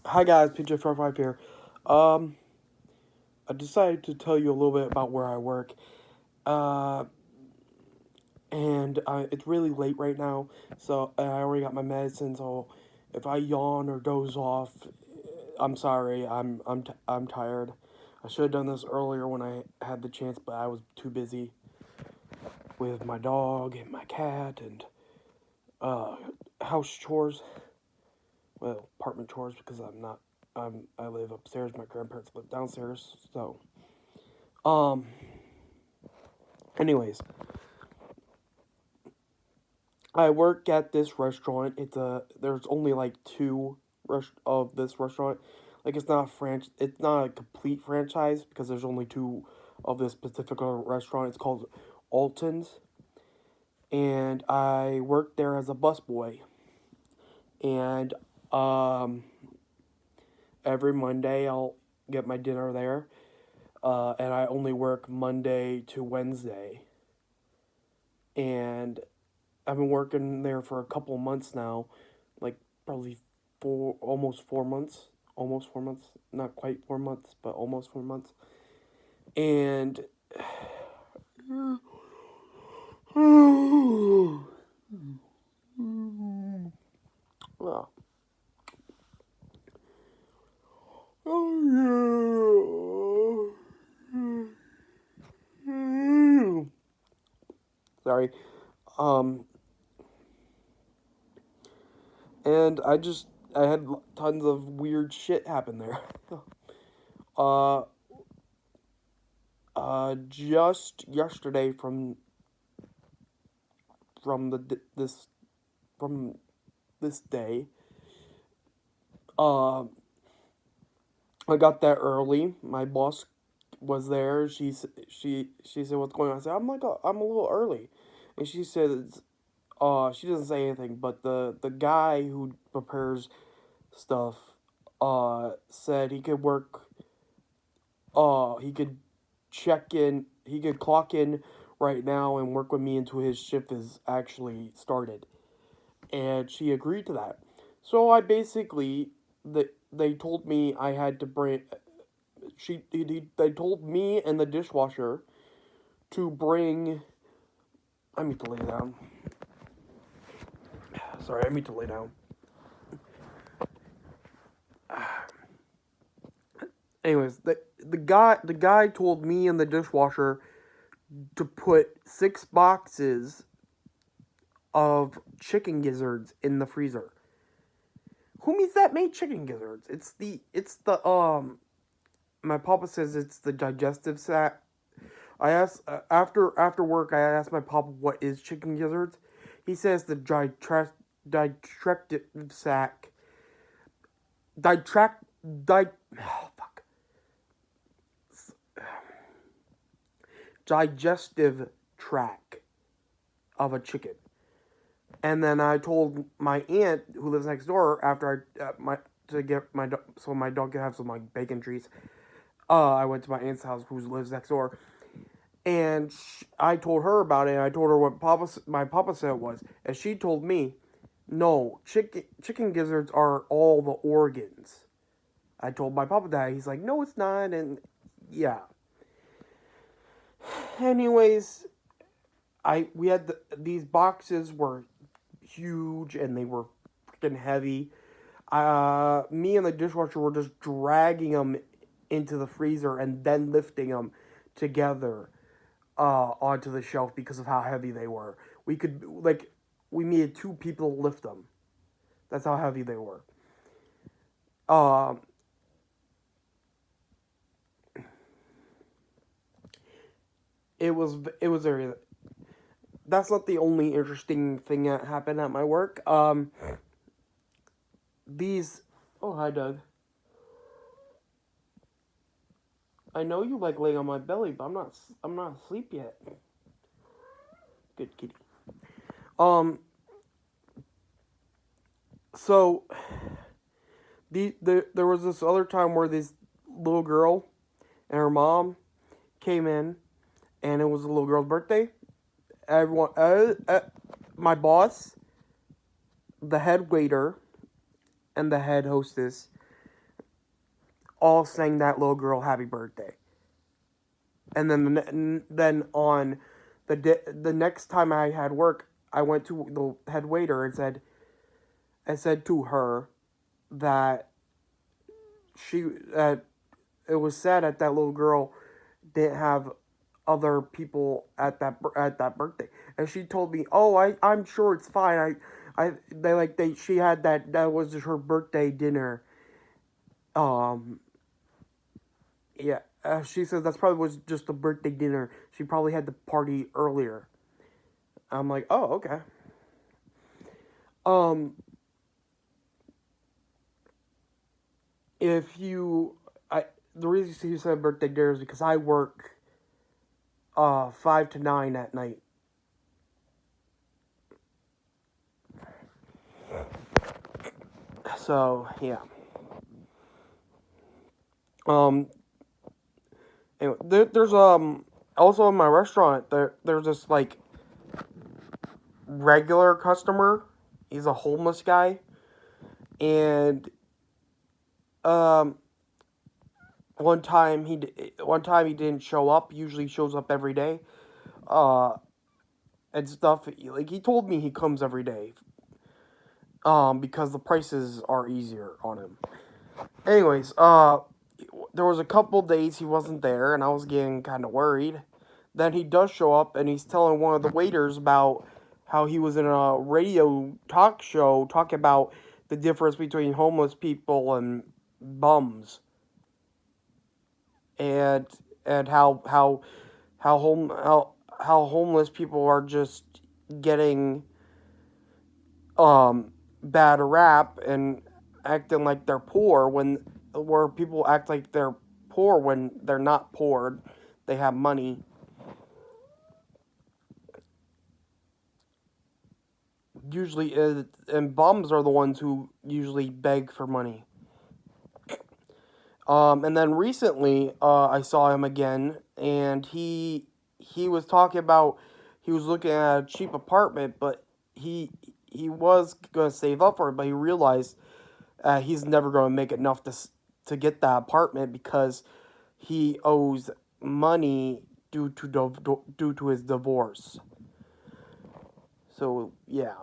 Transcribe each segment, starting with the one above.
Hi guys, PJ45 here. Um, I decided to tell you a little bit about where I work. Uh, and it's really late right now, so I already got my medicine. So if I yawn or doze off, I'm sorry. I'm tired. I should have done this earlier when I had the chance, but I was too busy with my dog and my cat and uh house chores. Well, apartment chores because I'm not. I live upstairs. My grandparents live downstairs. So um. Anyways, I work at this restaurant. There's only like two of this restaurant. Like it's not a complete franchise because there's only two of this specific restaurant. It's called Alton's, and I work there as a busboy. And um, every Monday I'll get my dinner there. And I only work Monday to Wednesday. And I've been working there for a couple months now, like probably almost 4 months, not quite 4 months, but almost 4 months, and well, sorry, um, and I had tons of weird shit happen there. uh, just yesterday from the this from this day, uh, I got there early. My boss was there. She said, "What's going on?" I said, I'm a little early," and she said, she doesn't say anything, but the guy who prepares stuff, said he could work. He could check in. He could clock in right now and work with me until his shift is actually started, and she agreed to that. So I basically they told me I had to bring they told me and the dishwasher to bring. I need to lay down. Sorry, I need to lay down. Anyways, the guy told me and the dishwasher to put 6 boxes of chicken gizzards in the freezer. Who means that made chicken gizzards? It's the. My papa says it's the digestive sac. I asked after work. I asked my papa what is chicken gizzards. He says the digestive sac. Ditract. Di. Oh, fuck. Digestive tract of a chicken. And then I told my aunt who lives next door after my to get my so my dog could have some like bacon treats. I went to my aunt's house who lives next door, and I told her about it. And I told her what my papa said was, and she told me, no, chicken gizzards are all the organs. I told my papa that. He's like, no, it's not, and yeah. Anyways, we had these boxes were huge and they were freaking heavy. Me and the dishwasher were just dragging them into the freezer and then lifting them together onto the shelf because of how heavy they were. We needed two people to lift them. That's how heavy they were. Um, it was very. That's not the only interesting thing that happened at my work. These. Oh, hi, Doug. I know you like laying on my belly, but I'm not asleep yet. Good kitty. Um. So there was this other time where this little girl and her mom came in, and it was the little girl's birthday. Everyone, my boss, the head waiter, and the head hostess all sang that little girl happy birthday. And then on the next time I had work, I went to the head waiter and said to her that she that it was sad that little girl didn't have other people at that birthday, and she told me, "Oh, I'm sure it's fine. They she had that was her birthday dinner. Um, yeah." She says that's probably was just a birthday dinner. She probably had the party earlier. I'm like, oh, okay. Um, if you, I the reason you said birthday dinner is because I work 5 to 9 at night. So yeah. Um. Anyway, there's also in my restaurant there's this like regular customer. He's a homeless guy, and um one time he didn't show up. Usually shows up every day. Uh, and stuff. Like he told me he comes every day. Because the prices are easier on him. Anyways, there was a couple days he wasn't there, and I was getting kind of worried. Then he does show up, and he's telling one of the waiters about how he was in a radio talk show talking about the difference between homeless people and bums, and and how homeless people are just getting bad rap and acting like they're poor when where people act like they're poor when they're not poor, they have money. Usually, and bums are the ones who usually beg for money. And then recently, I saw him again, and he was talking about he was looking at a cheap apartment, but he was gonna save up for it, but he realized he's never gonna make enough to get that apartment because he owes money due to his divorce. So yeah,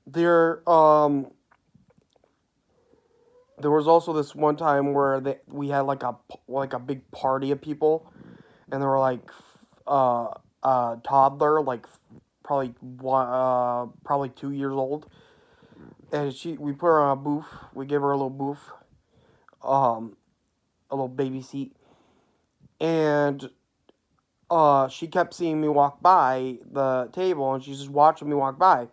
there there was also this one time where we had like a big party of people, and there were like uh toddler like probably 2 years old, and we put her on a booth. We gave her a little booth, um a little baby seat, and she kept seeing me walk by the table, and she's just watching me walk by.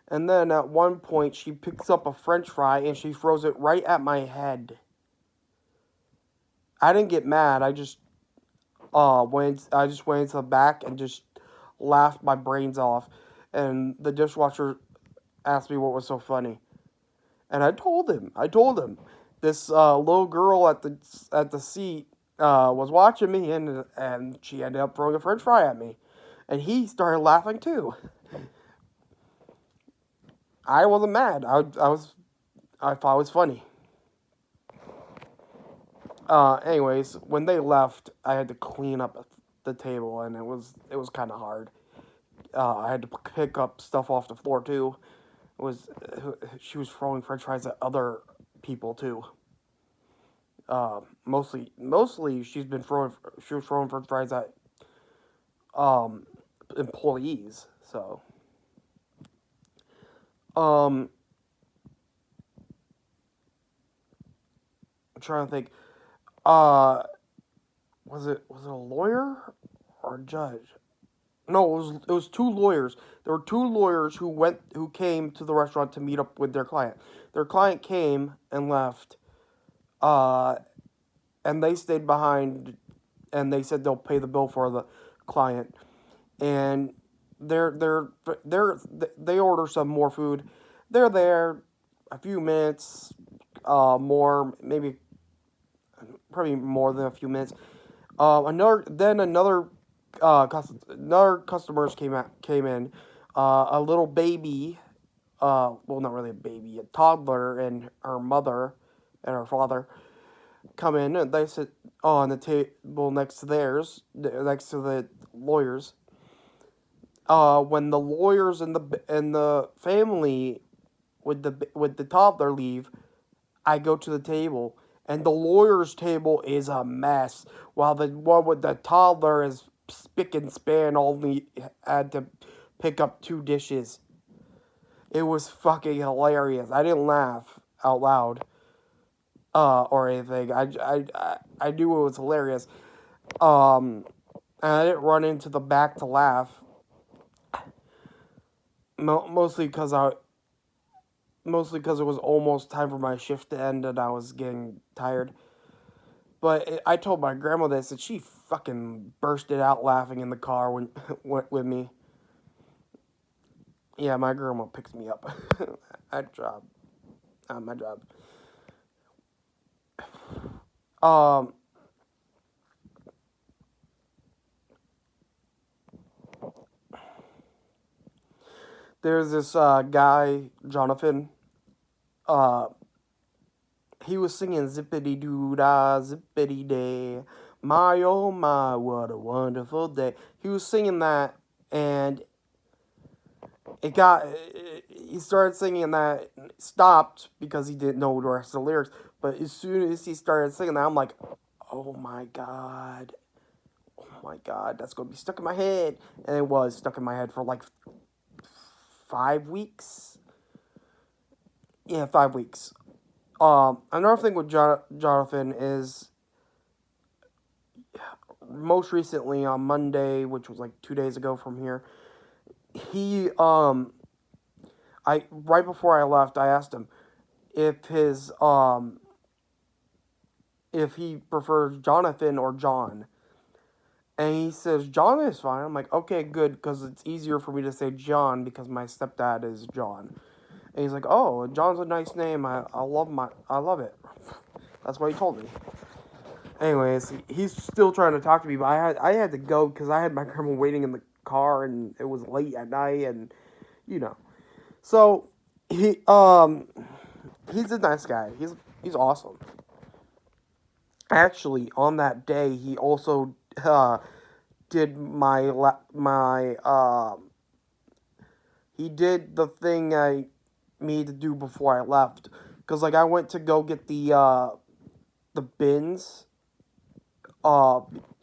And then at one point, she picks up a French fry and she throws it right at my head. I didn't get mad. I just went into the back and just laughed my brains off. And the dishwasher asked me what was so funny, and I told him, this little girl at the seat was watching me, and she ended up throwing a French fry at me, and he started laughing too. I wasn't mad. I thought it was funny. Anyways, when they left, I had to clean up the table, and it was kind of hard. I had to pick up stuff off the floor too. It was She was throwing French fries at other people too. Mostly she was throwing French fries at um employees. So um, I'm trying to think. Uh, was it a lawyer or a judge? No, it was two lawyers. There were two lawyers who came to the restaurant to meet up with their client. Their client came and left, uh, and they stayed behind, and they said they'll pay the bill for the client. And they're they order some more food. They're there a few minutes, more maybe probably more than a few minutes. Another customers came in. a little baby, well, not really a baby, a toddler, and her mother and her father come in, and they sit on the table next to theirs, next to the lawyers. When the lawyers and the family with the toddler leave, I go to the table, and the lawyer's table is a mess, while the one with the toddler is spick and span. Only had to pick up 2 dishes. It was fucking hilarious. I didn't laugh out loud, or anything. I knew it was hilarious. And I didn't run into the back to laugh. Mostly because it was almost time for my shift to end and I was getting tired. But I told my grandma this, and she fucking bursted out laughing in the car when with me. Yeah, my grandma picks me up at my job. Um, there's this guy, Jonathan. Uh, he was singing zippity doo dah, zippity day. My oh my, what a wonderful day. He was singing that, and he started singing that, stopped because he didn't know the rest of the lyrics. But as soon as he started singing that, I'm like, oh my god. Oh my god, that's going to be stuck in my head. And it was stuck in my head for like 5 weeks. Yeah, 5 weeks. Another thing with Jonathan is most recently on Monday, which was like 2 days ago from here, he right before I left, I asked him if if he prefers Jonathan or John. And he says, John is fine. I'm like, okay, good, because it's easier for me to say John because my stepdad is John. And he's like, oh, John's a nice name. I love it. That's what he told me. Anyways, he's still trying to talk to me, but I had to go because I had my grandma waiting in the car and it was late at night, and you know. So he's a nice guy. He's awesome. Actually, on that day, he also did he did the thing I needed to do before I left, because like I went to go get the bins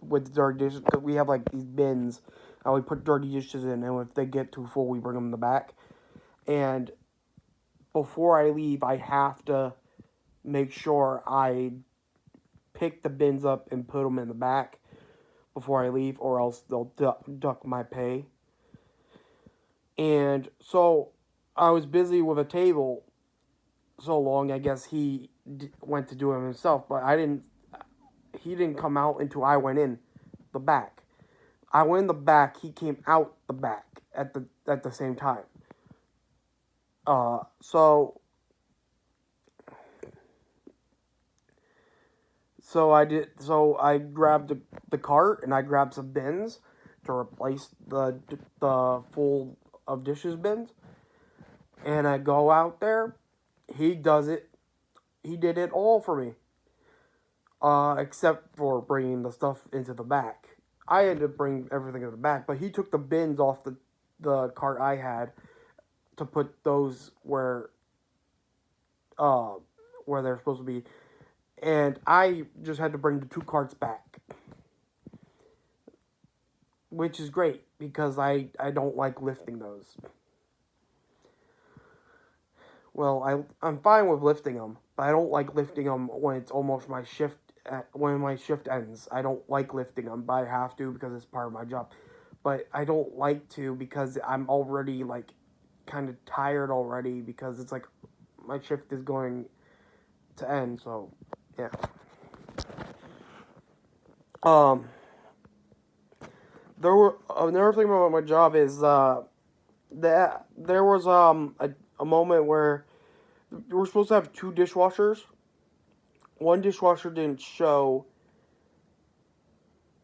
with dirty dishes, because we have like these bins and we put dirty dishes in, and if they get too full we bring them in the back. And before I leave, I have to make sure I pick the bins up and put them in the back before I leave, or else they'll duck my pay. And so I was busy with a table so long, I guess he went to do it himself, but he didn't come out until I went in the back. I went in the back, he came out the back at the same time. So I grabbed the cart and I grabbed some bins to replace the full of dishes bins. And I go out there, he does it. He did it all for me. Except for bringing the stuff into the back. I had to bring everything in the back, but he took the bins off the cart I had to put those where they're supposed to be, and I just had to bring the 2 carts back, which is great because I don't like lifting those. Well, I'm fine with lifting them, but I don't like lifting them when it's almost my shift. When my shift ends, I don't like lifting them, but I have to because it's part of my job. But I don't like to because I'm already like kind of tired already because it's like my shift is going to end. So yeah. There were another thing about my job is that there was a moment where we were supposed to have 2 dishwashers. One dishwasher didn't show,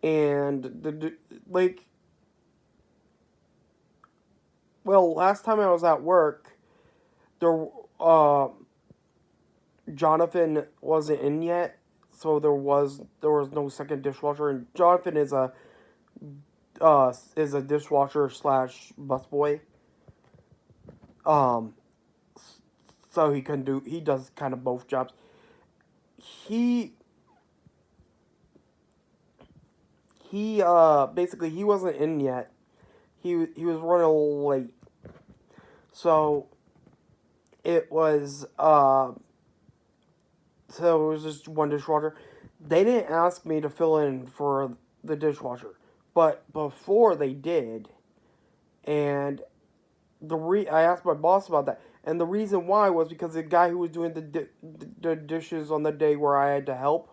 and Well, last time I was at work, there, uh, Jonathan wasn't in yet, so there was no second dishwasher. And Jonathan is a dishwasher slash busboy. Um, so he does kind of both jobs. He basically he wasn't in yet. He was running a little late, so it was so it was just one dishwasher. They didn't ask me to fill in for the dishwasher, but before they did, and I asked my boss about that, and the reason why was because the guy who was doing the dishes on the day where I had to help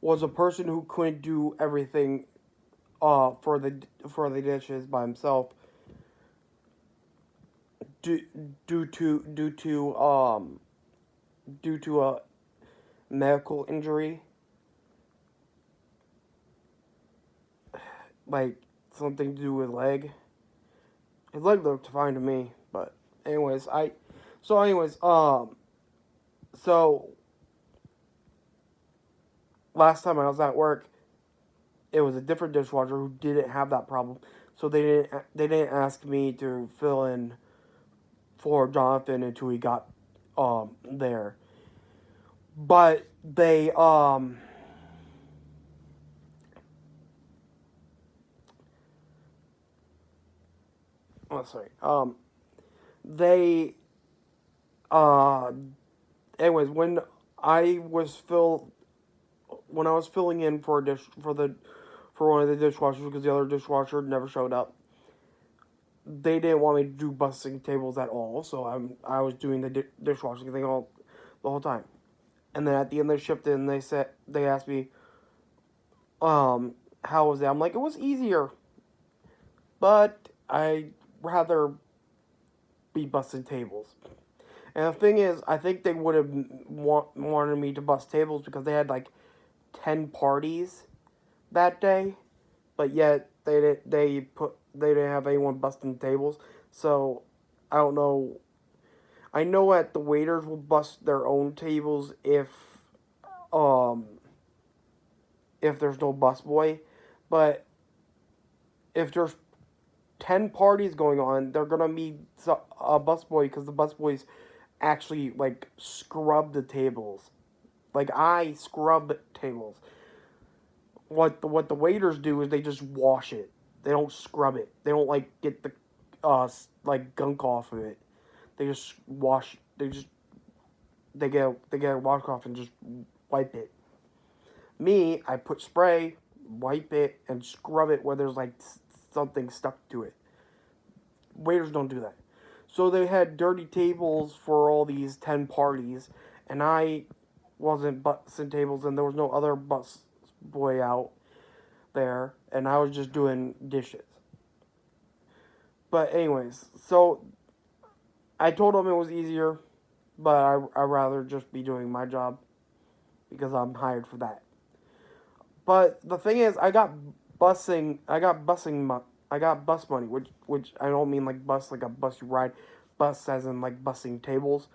was a person who couldn't do everything for the dishes by himself due, due to a medical injury, like something to do with leg. His leg looked fine to me, but anyways, so last time I was at work, it was a different dishwasher who didn't have that problem, so they didn't ask me to fill in for Jonathan until he got there. But they oh sorry they uh anyways when I was filling in for a dish for one of the dishwashers because the other dishwasher never showed up, they didn't want me to do busting tables at all, so I was doing the dishwashing thing all the whole time. And then at the end they shipped in, they asked me how was it? I'm like, it was easier, but I'd rather be busting tables. And the thing is, I think they would have wanted me to bust tables because they had like 10 parties that day, but yet they didn't have anyone busting tables. So I don't know. I know that the waiters will bust their own tables um if there's no busboy, but if there's 10 parties going on, they're gonna need a busboy because the busboys actually like scrub the tables. Like I scrub tables. What the waiters do is they just wash it. They don't scrub it. They don't like get the like gunk off of it. They just wash. They get a washcloth and just wipe it. Me, I put spray, wipe it, and scrub it where there's like something stuck to it. Waiters don't do that. So they had dirty tables for all these 10 parties, and I wasn't busting tables, and there was no other bus boy out there, and I was just doing dishes. But anyways, so I told them it was easier, but I'd rather just be doing my job because I'm hired for that. But the thing is, I got bus money, which I don't mean like bus like a bus you ride, bus as in like busing tables.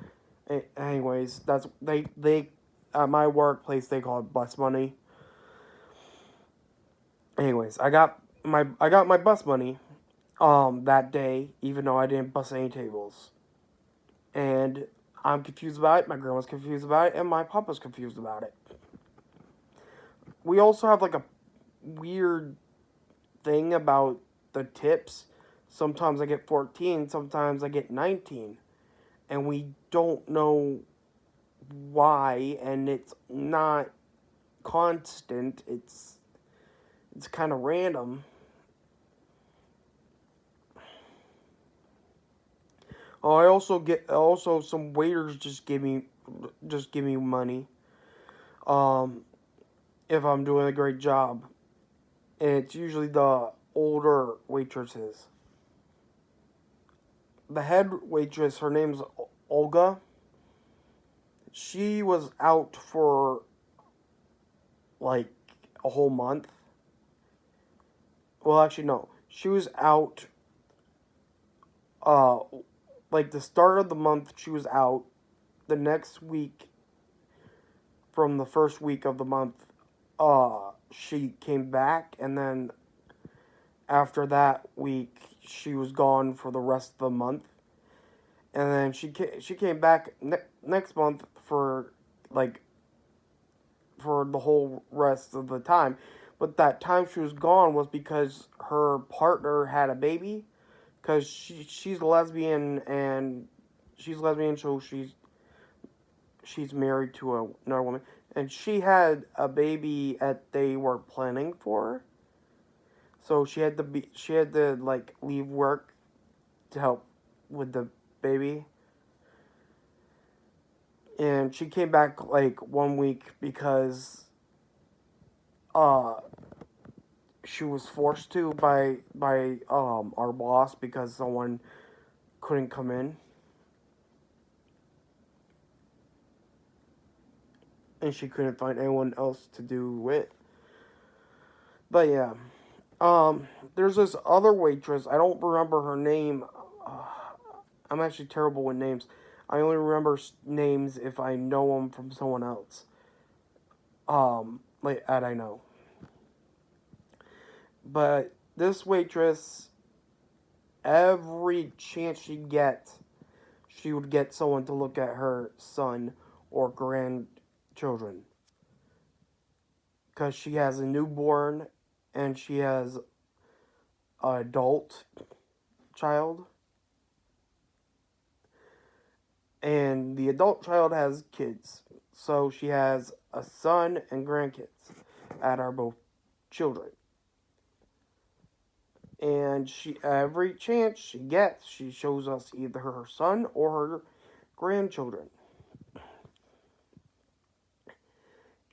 Anyways, that's they at my workplace they call it bus money. Anyways, I got my bus money that day, even though I didn't bus any tables. And I'm confused about it, my grandma's confused about it, and my papa's confused about it. We also have like a weird thing about the tips. Sometimes I get 14, sometimes I get 19. And we don't know why, and it's not constant. It's kind of random. Oh, I also some waiters just give me money. Um, if I'm doing a great job, and it's usually the older waitresses. The head waitress, her name's Olga. She was out for like a whole month. Well, actually, no. She was out uh, like the start of the month she was out. The next week, from the first week of the month, she came back, and then after that week, she was gone for the rest of the month. And then she came back next month like for the whole rest of the time. But that time she was gone was because her partner had a baby. Because she's lesbian, and she's lesbian, so she's married to another woman, and she had a baby that they were planning for. So she had to like leave work to help with the baby, and she came back like 1 week because uh she was forced to by our boss because someone couldn't come in, and she couldn't find anyone else to do it. But yeah, there's this other waitress. I don't remember her name. Uh, I'm actually terrible with names. I only remember names if I know them from someone else. Like that I know. But this waitress, every chance she gets, she would get someone to look at her son or grandchildren. Because she has a newborn and she has an adult child. And the adult child has kids. So she has a son and grandkids that are both children. And she every chance she gets, she shows us either her son or her grandchildren.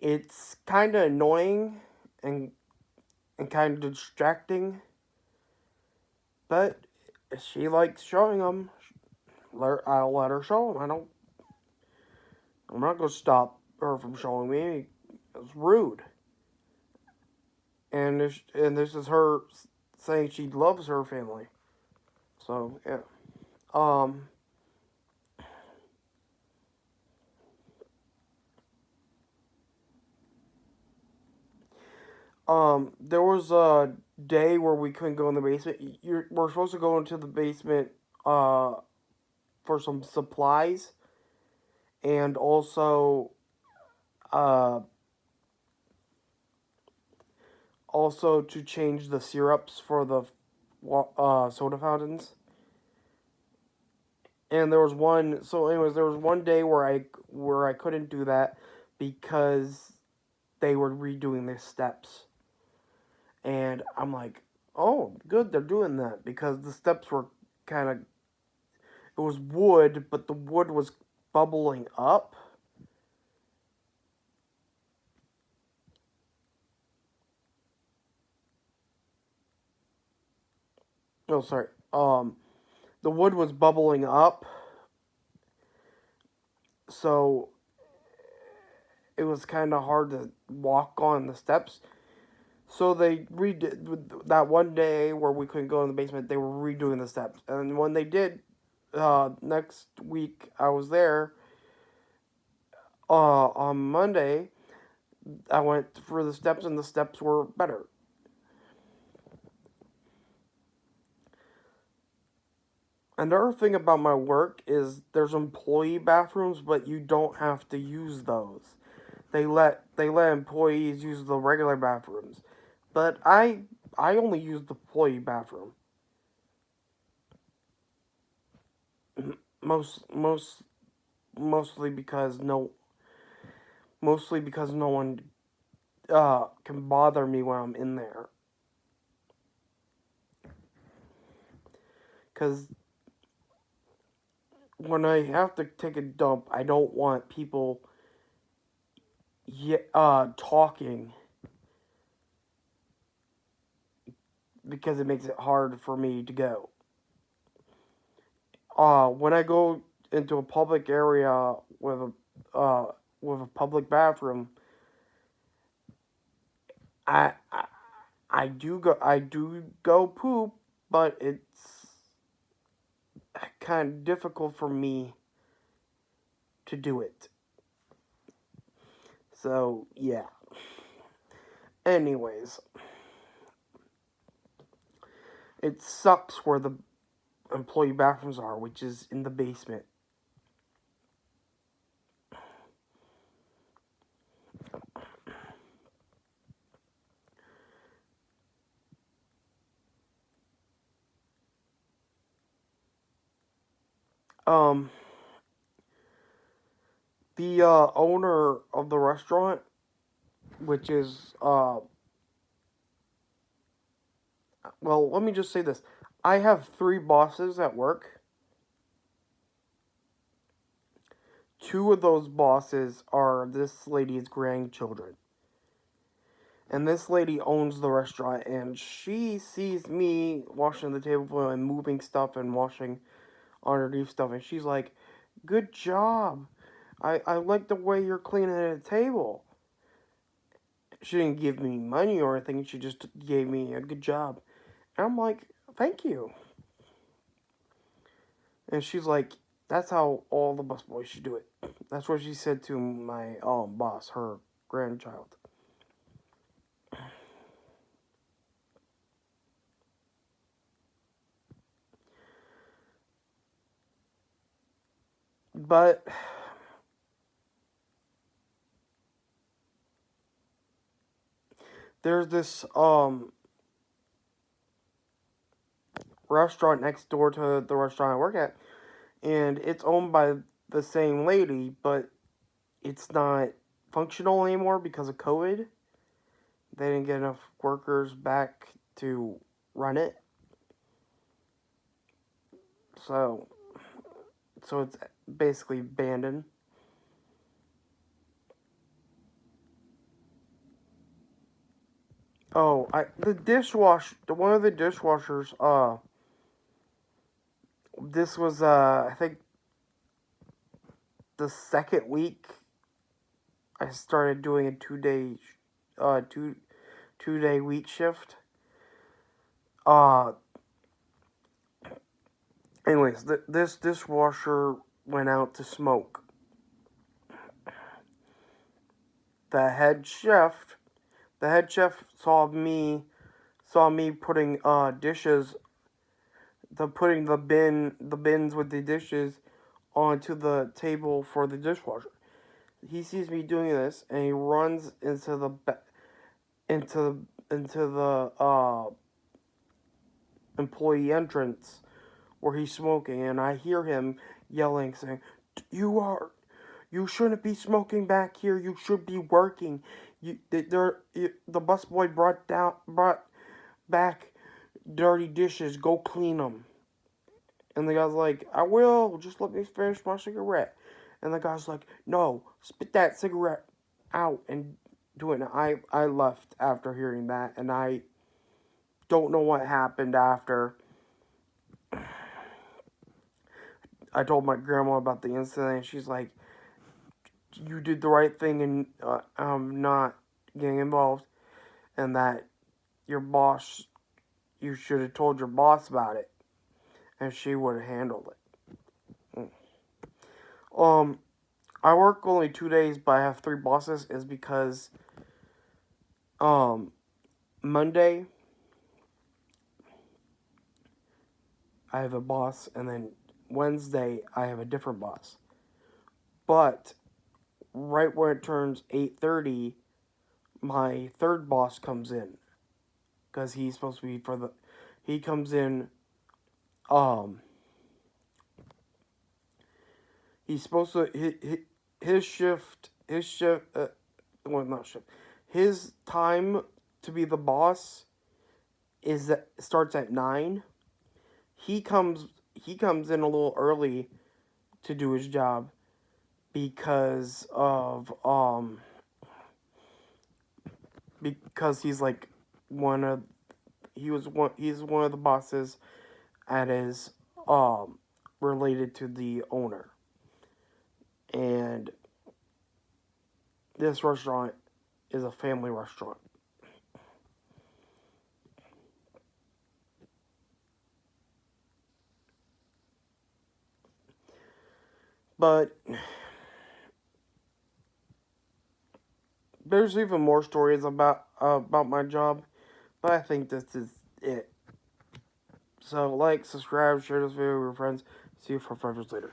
It's kind of annoying and kind of distracting, but if she likes showing them, I'll let her show them. I'm not gonna stop her from showing me. It's rude. And this is her saying she loves her family. So yeah. Um. There was a day where we couldn't go in the basement. We're supposed to go into the basement uh for some supplies, and uh also to change the syrups for the soda fountains. And there was one. So, anyways, there was one day where I couldn't do that because they were redoing the steps, and I'm like, oh, good, they're doing that because the steps were kind of, it was wood, but the wood was bubbling up. Oh, sorry. The wood was bubbling up, so it was kind of hard to walk on the steps. So they redid that one day where we couldn't go in the basement. They were redoing the steps, and when they did, next week I was there. On Monday, I went for the steps, and the steps were better. Another thing about my work is there's employee bathrooms, but you don't have to use those. They let employees use the regular bathrooms, but I only use the employee bathroom. Most most mostly because no one can bother me when I'm in there. Cause when I have to take a dump, I don't want people talking because it makes it hard for me to go. When I go into a public area with a public bathroom, I, I I do go poop, but kind of difficult for me to do it. So, yeah. Anyways, it sucks where the employee bathrooms are, which is in the basement. Um, the owner of the restaurant, which is well, let me just say this. I have 3 bosses at work. 2 of those bosses are this lady's grandchildren. And this lady owns the restaurant, and she sees me washing the table and moving stuff and washing underneath stuff, and she's like, "Good job. I like the way you're cleaning the table." She didn't give me money or anything, she just gave me a good job. And I'm like, "Thank you." And she's like, "That's how all the busboys should do it." That's what she said to my boss, her grandchild. But there's this restaurant next door to the restaurant I work at, and it's owned by the same lady, but it's not functional anymore because of COVID. They didn't get enough workers back to run it. So it's basically abandoned. Oh, one of the dishwashers, this was I think the second week I started doing a 2 day week shift. Uh Anyways, this dishwasher went out to smoke. The head chef, saw me putting dishes, putting the bins with the dishes onto the table for the dishwasher. He sees me doing this, and he runs into the employee entrance where he's smoking, and I hear him yelling, saying, "You shouldn't be smoking back here. You should be working. The busboy brought back dirty dishes. Go clean them." And the guy's like, "I will. Just let me finish my cigarette." And the guy's like, "No, spit that cigarette out and do it." And I left after hearing that, and I don't know what happened after. I told my grandma about the incident, and she's like, "You did the right thing in not getting involved, and that your boss, you should have told your boss about it, and she would have handled it." I work only 2 days, but I have 3 bosses. Is because Monday I have a boss, and then Wednesday I have a different boss. But right when it turns 8:30, my third boss comes in, because he's supposed to be he comes in, he's supposed to, well, not shift, his time to be the boss starts at 9. He comes in a little early to do his job because he's like he's one of the bosses that is related to the owner. And this restaurant is a family restaurant. But there's even more stories about my job, but I think this is it. So like, subscribe, share this video with your friends. See you 4 5 years later.